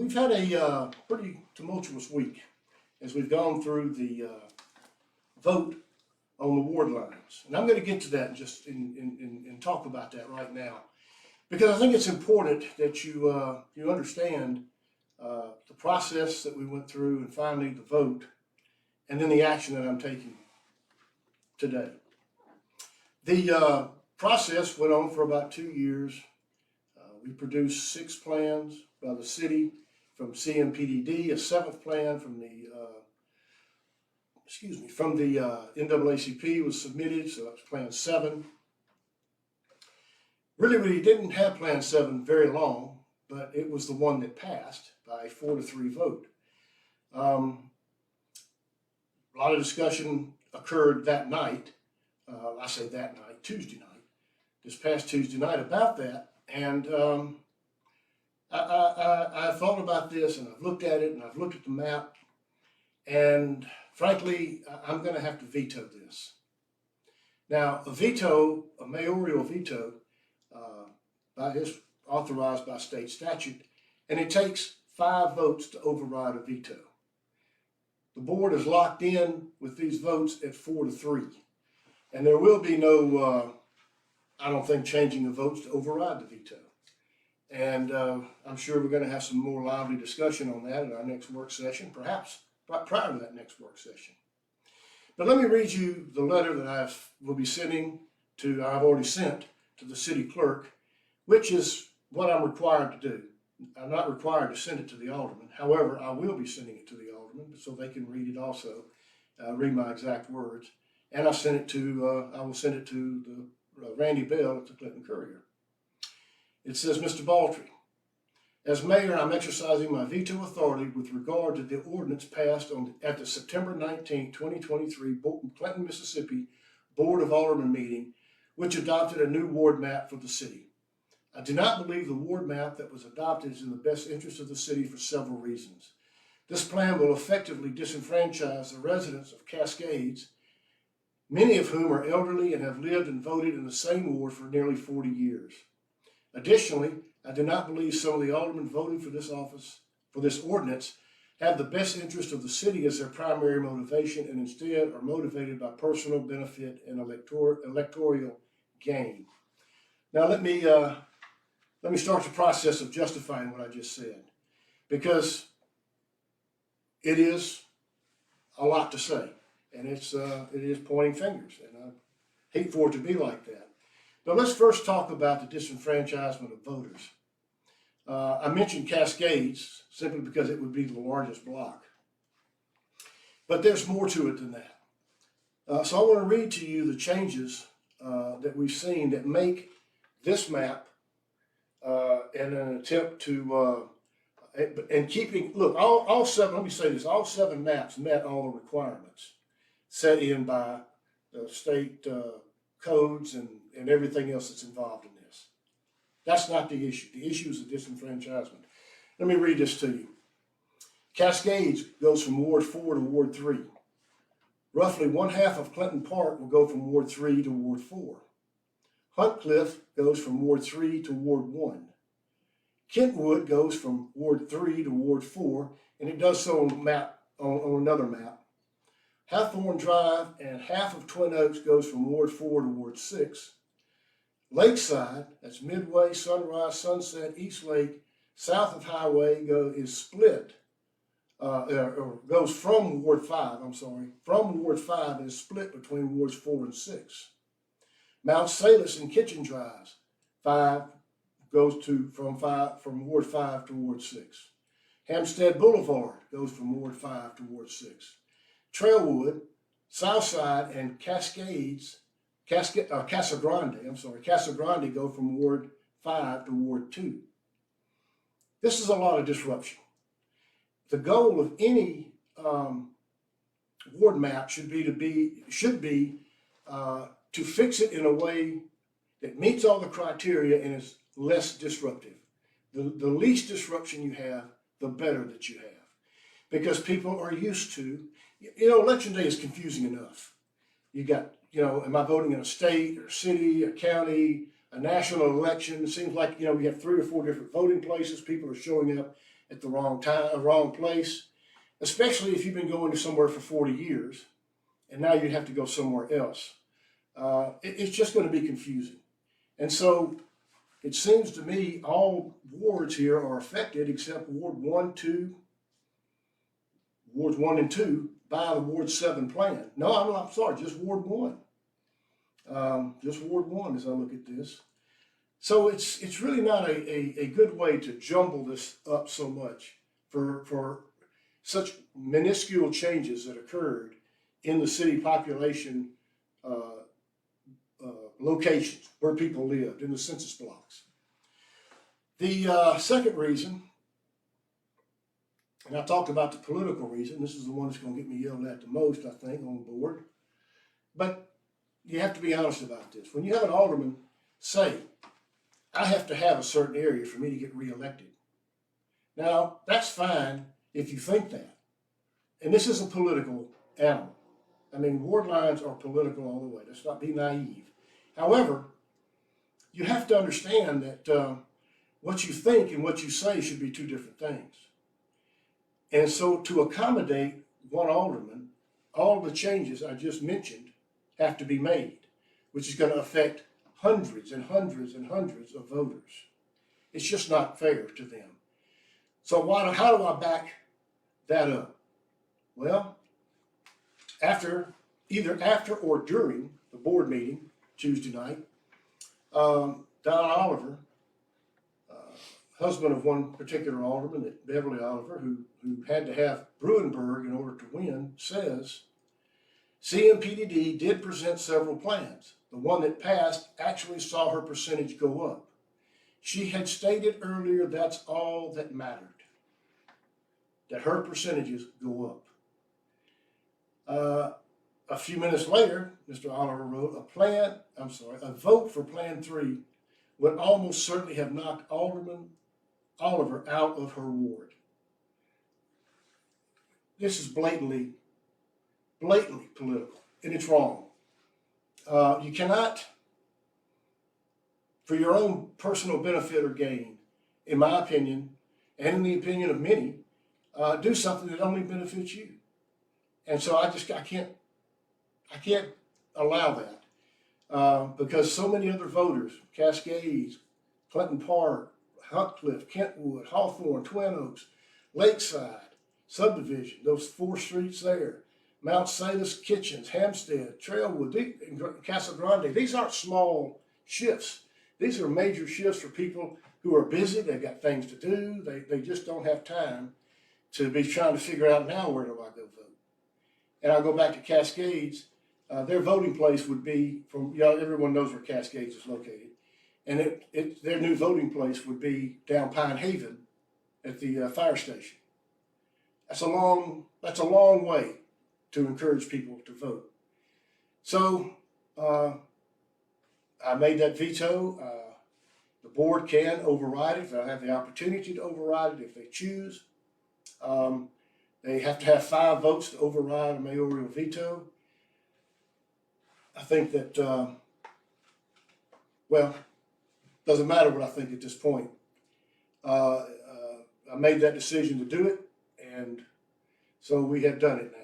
We've had a pretty tumultuous week as we've gone through the vote on the ward lines. And I'm going to get to that and talk about that right now, because I think it's important that you understand the process that we went through and finally the vote and then the action that I'm taking today. The process went on for about 2 years. We produced 6 plans by the city from CMPDD, a 7th plan from the NAACP was submitted, so that was Plan 7. Really, we didn't have Plan 7 very long, but it was the one that passed by a 4-3 vote. A lot of discussion occurred that night. I say that night, Tuesday night, this past Tuesday night about that. And I thought about this, and I've looked at it, and I've looked at the map, and frankly, I'm going to have to veto this. Now, a veto, a mayoral veto, is authorized by state statute, and it takes 5 votes to override a veto. The board is locked in with these votes at 4-3, and there will be no, I don't think, changing the votes to override the veto. And I'm sure we're going to have some more lively discussion on that in our next work session, perhaps prior to that next work session. But let me read you the letter that I've already sent to the city clerk, which is what I'm required to do. I'm not required to send it to the alderman. However, I will be sending it to the alderman so they can read it also, read my exact words. And I will send it to the Randy Bell at the Clinton Courier. It says, Mr. Baldry, as mayor, I'm exercising my veto authority with regard to the ordinance passed at the September 19, 2023 Clinton, Mississippi Board of Aldermen meeting, which adopted a new ward map for the city. I do not believe the ward map that was adopted is in the best interest of the city for several reasons. This plan will effectively disenfranchise the residents of Cascades, many of whom are elderly and have lived and voted in the same ward for nearly 40 years. Additionally, I do not believe some of the aldermen voting for this ordinance, have the best interest of the city as their primary motivation and instead are motivated by personal benefit and electoral gain. Now let me start the process of justifying what I just said, because it is a lot to say, and it is pointing fingers, and I hate for it to be like that. But let's first talk about the disenfranchisement of voters. I mentioned Cascades simply because it would be the largest block. But there's more to it than that. So I want to read to you the changes that we've seen that make this map in an attempt to, and keeping, look, all 7, let me say this, all 7 maps met all the requirements set in by the state codes and everything else that's involved in this. That's not the issue. The issue is the disenfranchisement. Let me read this to you. Cascades goes from Ward 4 to Ward 3. Roughly 1/2 of Clinton Park will go from Ward 3 to Ward 4. Huntcliffe goes from Ward 3 to Ward 1. Kentwood goes from Ward 3 to Ward 4, and it does so on another map. Hawthorne Drive and half of Twin Oaks goes from Ward 4 to Ward 6. Lakeside, that's Midway, Sunrise, Sunset, East Lake, south of Highway, is split, or goes from Ward 5, from Ward 5 and is split between Wards 4 and 6. Mount Salus and Kitchen Drives, 5 goes from Ward 5 to Ward 6. Hampstead Boulevard goes from Ward 5 to Ward 6. Trailwood, Southside, and Casa Grande go from Ward 5 to Ward 2. This is a lot of disruption. The goal of any ward map should be to fix it in a way that meets all the criteria and is less disruptive. The least disruption you have, the better that you have, because people are used to, election day is confusing enough. You got, am I voting in a state or a city, a county, a national election? It seems like, we have 3 or 4 different voting places. People are showing up at the wrong time, wrong place, especially if you've been going to somewhere for 40 years and now you have to go somewhere else. It's just going to be confusing. And so it seems to me all wards here are affected except Wards 1 and 2 by the Ward 7 plan. No, I'm sorry, just Ward 1. Just Ward 1 as I look at this. So it's really not a good way to jumble this up so much for such minuscule changes that occurred in the city population locations where people lived in the census blocks. The second reason, and I talked about the political reason, this is the one that's going to get me yelled at the most, I think, on the board, but you have to be honest about this. When you have an alderman say, I have to have a certain area for me to get reelected. Now, that's fine if you think that. And this is a political animal. I mean, ward lines are political all the way. Let's not be naive. However, you have to understand that what you think and what you say should be two different things. And so to accommodate one alderman, all the changes I just mentioned have to be made, which is going to affect hundreds and hundreds and hundreds of voters. It's just not fair to them. So how do I back that up? Well, either after or during the board meeting Tuesday night, Don Oliver, husband of one particular alderman, Beverly Oliver, who had to have Bruenberg in order to win, says, CMPDD did present several plans. The one that passed actually saw her percentage go up. She had stated earlier that's all that mattered, that her percentages go up. A few minutes later, Mr. Oliver wrote, a vote for Plan 3 would almost certainly have knocked Alderman Oliver out of her ward. This is blatantly political, and it's wrong. You cannot, for your own personal benefit or gain, in my opinion, and in the opinion of many, do something that only benefits you. And so I can't allow that because so many other voters, Cascades, Clinton Park, Huntcliffe, Kentwood, Hawthorne, Twin Oaks, Lakeside, Subdivision, those 4 streets there, Mount Salus, Kitchens, Hampstead, Trailwood, and Casa Grande. These aren't small shifts. These are major shifts for people who are busy. They've got things to do. They just don't have time to be trying to figure out now where do I go vote. And I'll go back to Cascades. Their voting place would be everyone knows where Cascades is located. And their new voting place would be down Pine Haven at the fire station. That's a long way to encourage people to vote. So I made that veto. The board can override it. They'll have the opportunity to override it if they choose. They have to have 5 votes to override a mayoral veto. I think that, doesn't matter what I think at this point. I made that decision to do it, and so we have done it now.